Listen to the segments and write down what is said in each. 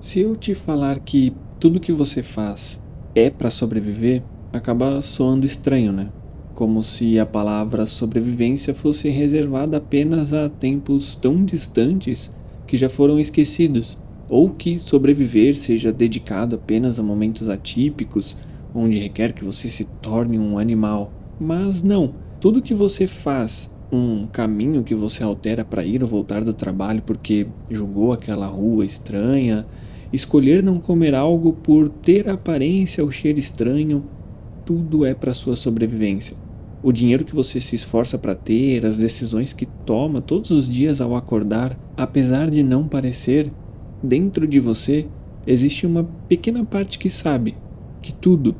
Se eu te falar que tudo que você faz é para sobreviver, acaba soando estranho, né? Como se a palavra sobrevivência fosse reservada apenas a tempos tão distantes que já foram esquecidos, ou que sobreviver seja dedicado apenas a momentos atípicos, onde requer que você se torne um animal. Mas não, tudo que você faz, um caminho que você altera para ir ou voltar do trabalho porque julgou aquela rua estranha, escolher não comer algo por ter aparência ou cheiro estranho, tudo é para sua sobrevivência. O dinheiro que você se esforça para ter, as decisões que toma todos os dias ao acordar, apesar de não parecer, dentro de você existe uma pequena parte que sabe que tudo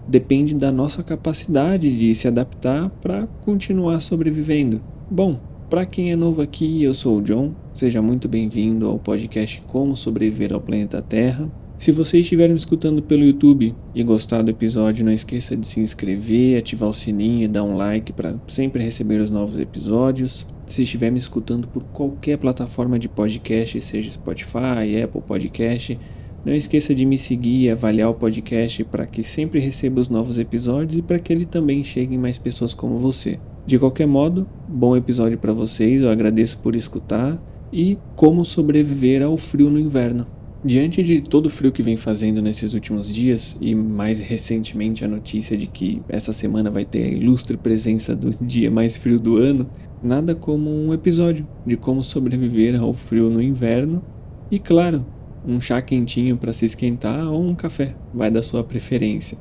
depende da nossa capacidade de se adaptar para continuar sobrevivendo. Bom, para quem é novo aqui, eu sou o John, seja muito bem-vindo ao podcast Como Sobreviver ao Planeta Terra. Se você estiver me escutando pelo YouTube e gostar do episódio, não esqueça de se inscrever, ativar o sininho e dar um like para sempre receber os novos episódios. Se estiver me escutando por qualquer plataforma de podcast, seja Spotify, Apple Podcast, não esqueça de me seguir e avaliar o podcast para que sempre receba os novos episódios e para que ele também chegue em mais pessoas como você. De qualquer modo, bom episódio para vocês, eu agradeço por escutar. E como sobreviver ao frio no inverno. Diante de todo o frio que vem fazendo nesses últimos dias, e mais recentemente a notícia de que essa semana vai ter a ilustre presença do dia mais frio do ano, nada como um episódio de como sobreviver ao frio no inverno e, claro, um chá quentinho para se esquentar ou um café, vai da sua preferência.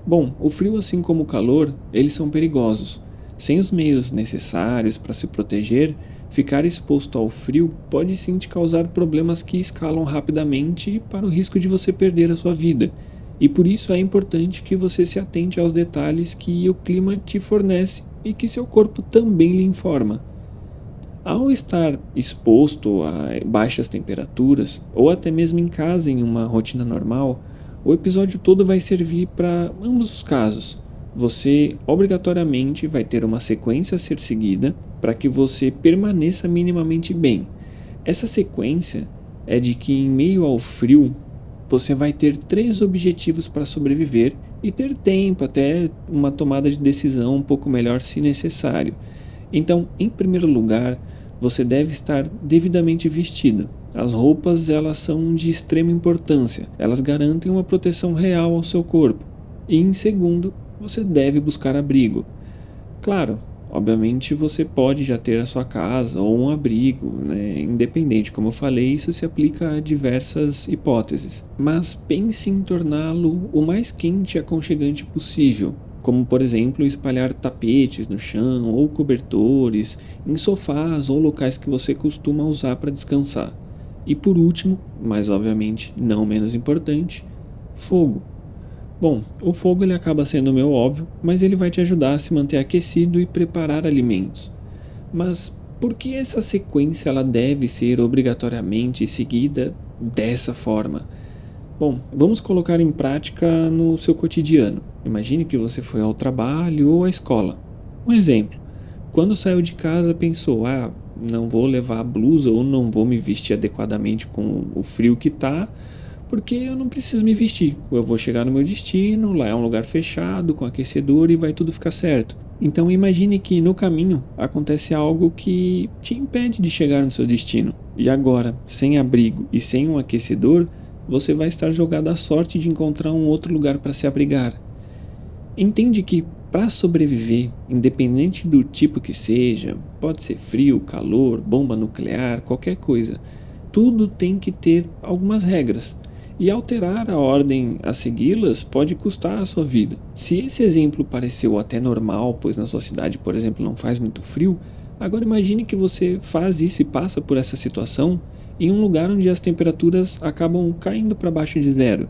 Bom, o frio assim como o calor, eles são perigosos. Sem os meios necessários para se proteger, ficar exposto ao frio pode sim te causar problemas que escalam rapidamente para o risco de você perder a sua vida. E por isso é importante que você se atente aos detalhes que o clima te fornece e que seu corpo também lhe informa. Ao estar exposto a baixas temperaturas, ou até mesmo em casa em uma rotina normal, o episódio todo vai servir para ambos os casos. Você obrigatoriamente vai ter uma sequência a ser seguida para que você permaneça minimamente bem. Essa sequência é de que, em meio ao frio, você vai ter 3 objetivos para sobreviver e ter tempo até uma tomada de decisão um pouco melhor se necessário. Então, em primeiro lugar, você deve estar devidamente vestido. As roupas, elas são de extrema importância. Elas garantem uma proteção real ao seu corpo. E em segundo, você deve buscar abrigo. Claro, obviamente você pode já ter a sua casa ou um abrigo, né? Independente, como eu falei, isso se aplica a diversas hipóteses. Mas pense em torná-lo o mais quente e aconchegante possível, como por exemplo espalhar tapetes no chão ou cobertores, em sofás ou locais que você costuma usar para descansar. E por último, mas obviamente não menos importante, fogo. Bom, o fogo ele acaba sendo meio óbvio, mas ele vai te ajudar a se manter aquecido e preparar alimentos. Mas por que essa sequência ela deve ser obrigatoriamente seguida dessa forma? Bom, vamos colocar em prática no seu cotidiano. Imagine que você foi ao trabalho ou à escola. Um exemplo, quando saiu de casa pensou, não vou levar blusa ou não vou me vestir adequadamente com o frio que está, porque eu não preciso me vestir. Eu vou chegar no meu destino, lá é um lugar fechado, com aquecedor e vai tudo ficar certo. Então imagine que no caminho acontece algo que te impede de chegar no seu destino. E agora, sem abrigo e sem um aquecedor, você vai estar jogado à sorte de encontrar um outro lugar para se abrigar. Entende que para sobreviver, independente do tipo que seja, pode ser frio, calor, bomba nuclear, qualquer coisa, tudo tem que ter algumas regras. E alterar a ordem a segui-las pode custar a sua vida. Se esse exemplo pareceu até normal, pois na sua cidade, por exemplo, não faz muito frio, agora imagine que você faz isso e passa por essa situação em um lugar onde as temperaturas acabam caindo para baixo de zero.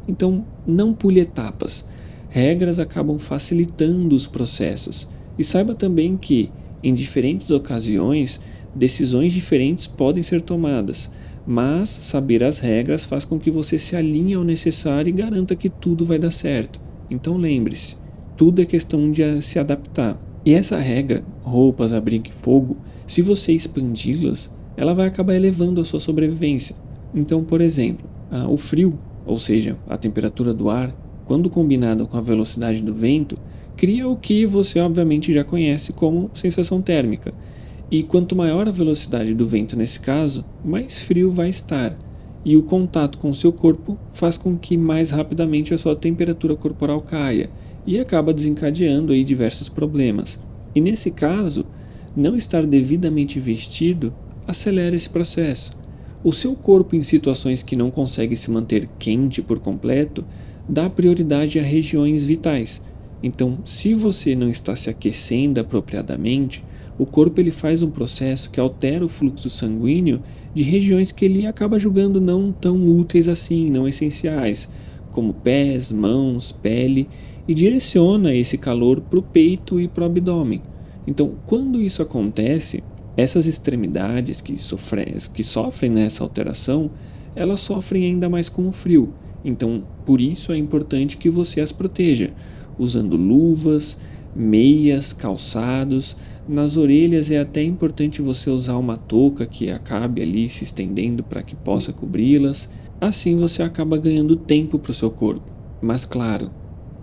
Então, não pule etapas. Regras acabam facilitando os processos. E saiba também que, em diferentes ocasiões, decisões diferentes podem ser tomadas, mas saber as regras faz com que você se alinhe ao necessário e garanta que tudo vai dar certo. Então lembre-se, tudo é questão de se adaptar. E essa regra, roupas, abrigo e fogo, se você expandi-las, ela vai acabar elevando a sua sobrevivência. Então, por exemplo, o frio, ou seja, a temperatura do ar, quando combinada com a velocidade do vento, cria o que você obviamente já conhece como sensação térmica. E quanto maior a velocidade do vento nesse caso, mais frio vai estar. E o contato com o seu corpo faz com que mais rapidamente a sua temperatura corporal caia e acaba desencadeando aí diversos problemas. E nesse caso, não estar devidamente vestido acelera esse processo. O seu corpo, em situações que não consegue se manter quente por completo, dá prioridade a regiões vitais. Então, se você não está se aquecendo apropriadamente, o corpo ele faz um processo que altera o fluxo sanguíneo de regiões que ele acaba julgando não tão úteis assim, não essenciais, como pés, mãos, pele, e direciona esse calor para o peito e para o abdômen. Então, quando isso acontece, essas extremidades que sofrem nessa alteração, elas sofrem ainda mais com o frio. Então, por isso é importante que você as proteja, usando luvas, meias, calçados. Nas orelhas é até importante você usar uma touca que acabe ali se estendendo para que possa cobri-las. Assim você acaba ganhando tempo para o seu corpo. Mas claro,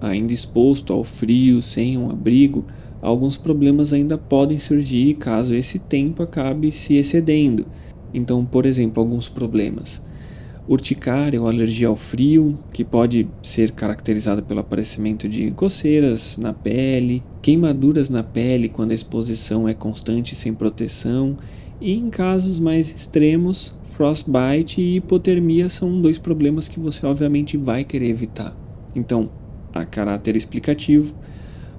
ainda exposto ao frio, sem um abrigo, alguns problemas ainda podem surgir caso esse tempo acabe se excedendo. Então, por exemplo, alguns problemas: urticária ou alergia ao frio, que pode ser caracterizada pelo aparecimento de coceiras na pele, queimaduras na pele quando a exposição é constante e sem proteção, e em casos mais extremos, frostbite e hipotermia são dois problemas que você obviamente vai querer evitar. Então, a caráter explicativo,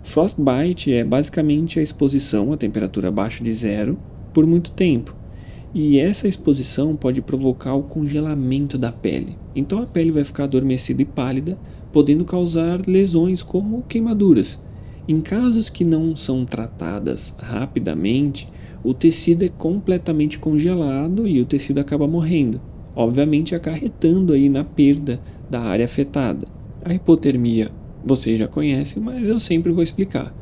frostbite é basicamente a exposição a temperatura abaixo de zero por muito tempo. E essa exposição pode provocar o congelamento da pele. Então a pele vai ficar adormecida e pálida, podendo causar lesões como queimaduras. Em casos que não são tratadas rapidamente, o tecido é completamente congelado e o tecido acaba morrendo, obviamente acarretando aí na perda da área afetada. A hipotermia vocês já conhecem, mas eu sempre vou explicar.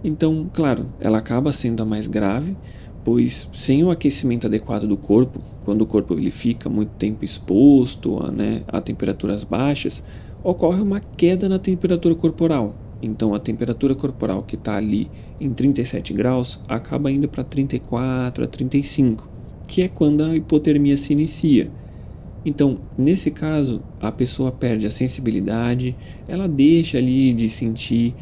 Então, claro, ela acaba sendo a mais grave, pois sem o aquecimento adequado do corpo, quando o corpo ele fica muito tempo exposto a temperaturas baixas, ocorre uma queda na temperatura corporal. Então a temperatura corporal que está ali em 37 graus acaba indo para 34 a 35, que é quando a hipotermia se inicia. Então, nesse caso, a pessoa perde a sensibilidade, ela deixa ali de sentir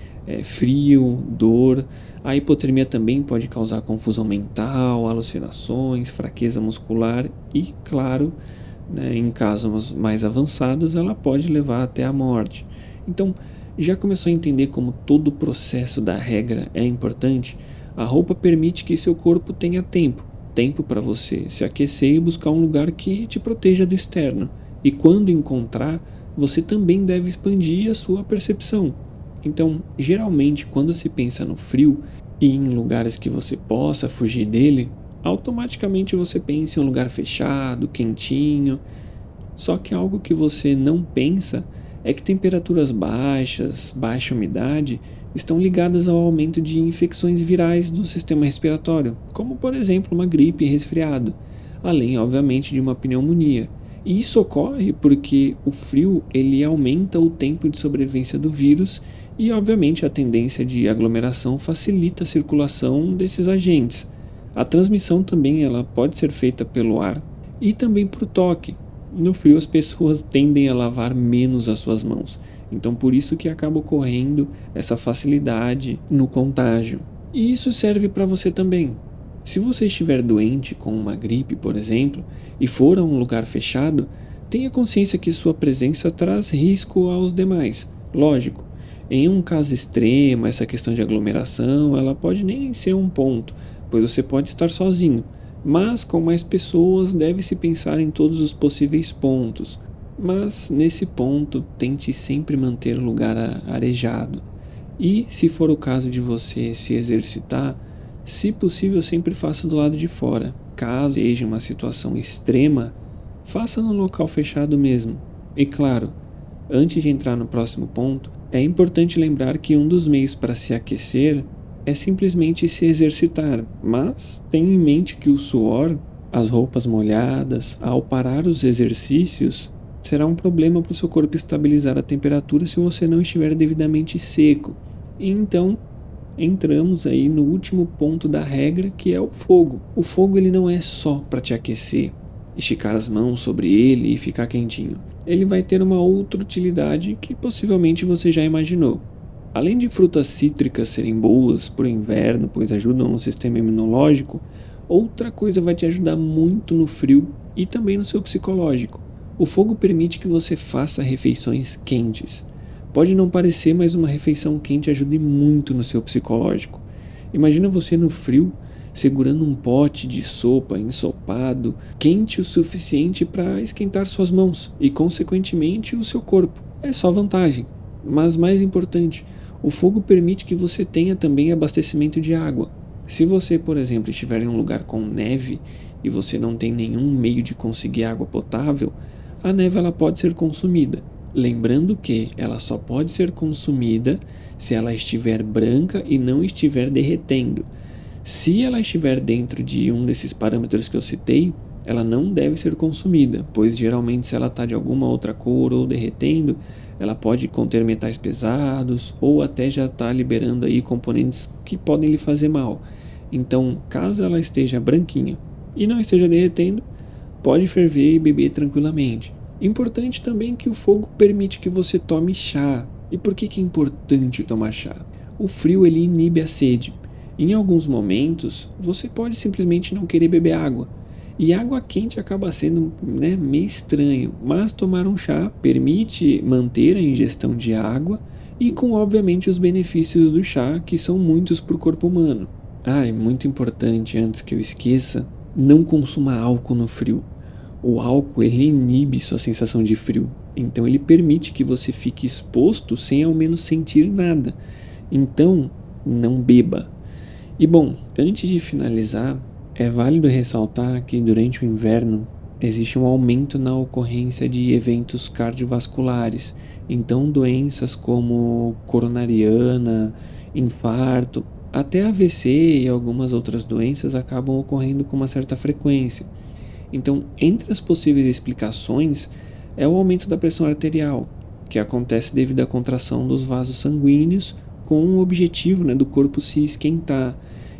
frio, dor. A hipotermia também pode causar confusão mental, alucinações, fraqueza muscular e, claro, em casos mais avançados, ela pode levar até a morte. Então, já começou a entender como todo o processo da regra é importante? A roupa permite que seu corpo tenha tempo para você se aquecer e buscar um lugar que te proteja do externo. E quando encontrar, você também deve expandir a sua percepção. Então, geralmente, quando se pensa no frio e em lugares que você possa fugir dele, automaticamente você pensa em um lugar fechado, quentinho. Só que algo que você não pensa é que temperaturas baixas, baixa umidade, estão ligadas ao aumento de infecções virais do sistema respiratório, como por exemplo uma gripe e resfriado, além obviamente de uma pneumonia. E isso ocorre porque o frio ele aumenta o tempo de sobrevivência do vírus e obviamente a tendência de aglomeração facilita a circulação desses agentes. A transmissão também ela pode ser feita pelo ar e também por toque. No frio as pessoas tendem a lavar menos as suas mãos. Então por isso que acaba ocorrendo essa facilidade no contágio. E isso serve para você também. Se você estiver doente com uma gripe, por exemplo, e for a um lugar fechado, tenha consciência que sua presença traz risco aos demais. Lógico, em um caso extremo, essa questão de aglomeração, ela pode nem ser um ponto, pois você pode estar sozinho. Mas com mais pessoas deve-se pensar em todos os possíveis pontos. Mas nesse ponto tente sempre manter o lugar arejado. E se for o caso de você se exercitar, se possível sempre faça do lado de fora. Caso seja uma situação extrema, faça no local fechado mesmo. E claro, antes de entrar no próximo ponto, é importante lembrar que um dos meios para se aquecer é simplesmente se exercitar, mas tenha em mente que o suor as roupas molhadas, ao parar os exercícios, será um problema para o seu corpo estabilizar a temperatura se você não estiver devidamente seco. E então, entramos aí no último ponto da regra, que é o fogo. O fogo ele não é só para te aquecer, esticar as mãos sobre ele e ficar quentinho. Ele vai ter uma outra utilidade que possivelmente você já imaginou. Além de frutas cítricas serem boas para o inverno, pois ajudam no sistema imunológico, outra coisa vai te ajudar muito no frio e também no seu psicológico. O fogo permite que você faça refeições quentes. Pode não parecer, mas uma refeição quente ajuda muito no seu psicológico. Imagina você no frio, segurando um pote de sopa ensopado, quente o suficiente para esquentar suas mãos e, consequentemente, o seu corpo. É só vantagem. Mas mais importante, o fogo permite que você tenha também abastecimento de água. Se você, por exemplo, estiver em um lugar com neve e você não tem nenhum meio de conseguir água potável, a neve ela pode ser consumida. Lembrando que ela só pode ser consumida se ela estiver branca e não estiver derretendo. Se ela estiver dentro de um desses parâmetros que eu citei, ela não deve ser consumida, pois geralmente se ela está de alguma outra cor ou derretendo, ela pode conter metais pesados ou até já está liberando aí componentes que podem lhe fazer mal. Então, caso ela esteja branquinha e não esteja derretendo, pode ferver e beber tranquilamente. Importante também que o fogo permite que você tome chá. E por que é importante tomar chá? O frio ele inibe a sede. Em alguns momentos, você pode simplesmente não querer beber água. E água quente acaba sendo meio estranho, mas tomar um chá permite manter a ingestão de água e com obviamente os benefícios do chá, que são muitos para o corpo humano. E muito importante, antes que eu esqueça, não consuma álcool no frio. O álcool ele inibe sua sensação de frio, então ele permite que você fique exposto sem ao menos sentir nada. Então, não beba. E bom, antes de finalizar, é válido ressaltar que durante o inverno existe um aumento na ocorrência de eventos cardiovasculares, então doenças como coronariana, infarto, até AVC e algumas outras doenças acabam ocorrendo com uma certa frequência. Então, entre as possíveis explicações é o aumento da pressão arterial, que acontece devido à contração dos vasos sanguíneos com o objetivo do corpo se esquentar.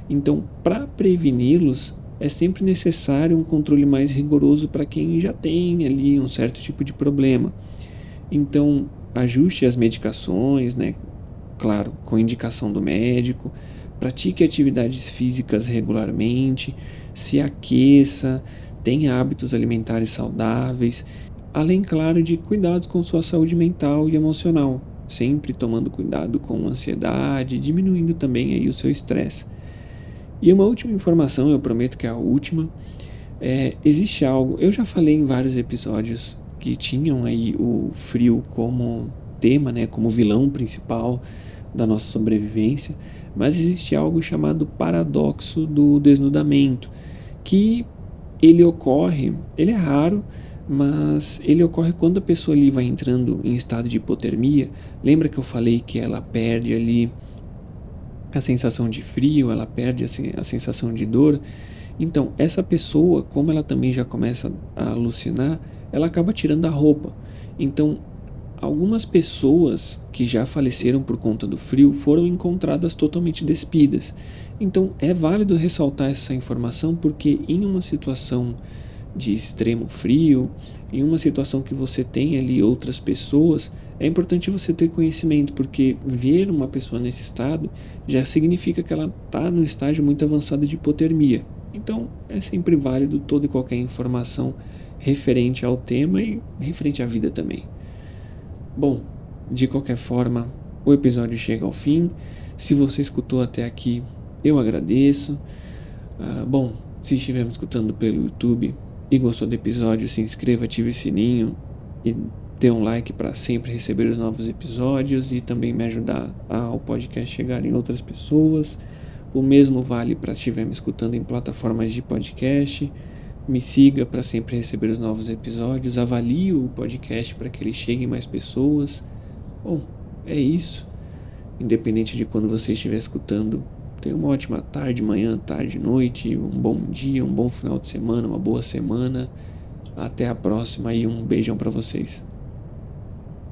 Então, para preveni-los, é sempre necessário um controle mais rigoroso para quem já tem ali um certo tipo de problema. Então, ajuste as medicações, claro, com indicação do médico, pratique atividades físicas regularmente, se aqueça, tenha hábitos alimentares saudáveis, além, claro, de cuidados com sua saúde mental e emocional, sempre tomando cuidado com ansiedade, diminuindo também aí o seu estresse. E uma última informação, eu prometo que é a última, existe algo, eu já falei em vários episódios que tinham aí o frio como tema, como vilão principal da nossa sobrevivência, mas existe algo chamado paradoxo do desnudamento, que ele é raro, mas ele ocorre quando a pessoa ali vai entrando em estado de hipotermia. Lembra que eu falei que ela perde ali a sensação de frio, ela perde a sensação de dor? Então, essa pessoa, como ela também já começa a alucinar, ela acaba tirando a roupa. Então, algumas pessoas que já faleceram por conta do frio foram encontradas totalmente despidas. Então é válido ressaltar essa informação porque em uma situação de extremo frio, em uma situação que você tem ali outras pessoas, é importante você ter conhecimento, porque ver uma pessoa nesse estado já significa que ela está num estágio muito avançado de hipotermia. Então é sempre válido toda e qualquer informação referente ao tema e referente à vida também. Bom, de qualquer forma, o episódio chega ao fim. Se você escutou até aqui, eu agradeço. Bom, se estiver me escutando pelo YouTube e gostou do episódio, se inscreva, ative o sininho e dê um like para sempre receber os novos episódios e também me ajudar ao podcast chegar em outras pessoas. O mesmo vale para se estiver me escutando em plataformas de podcast. Me siga para sempre receber os novos episódios. Avalie o podcast para que ele chegue em mais pessoas. Bom, é isso. Independente de quando você estiver escutando, Tenha uma ótima tarde, manhã, tarde, noite, um bom dia, um bom final de semana, uma boa semana. Até a próxima e um beijão pra vocês.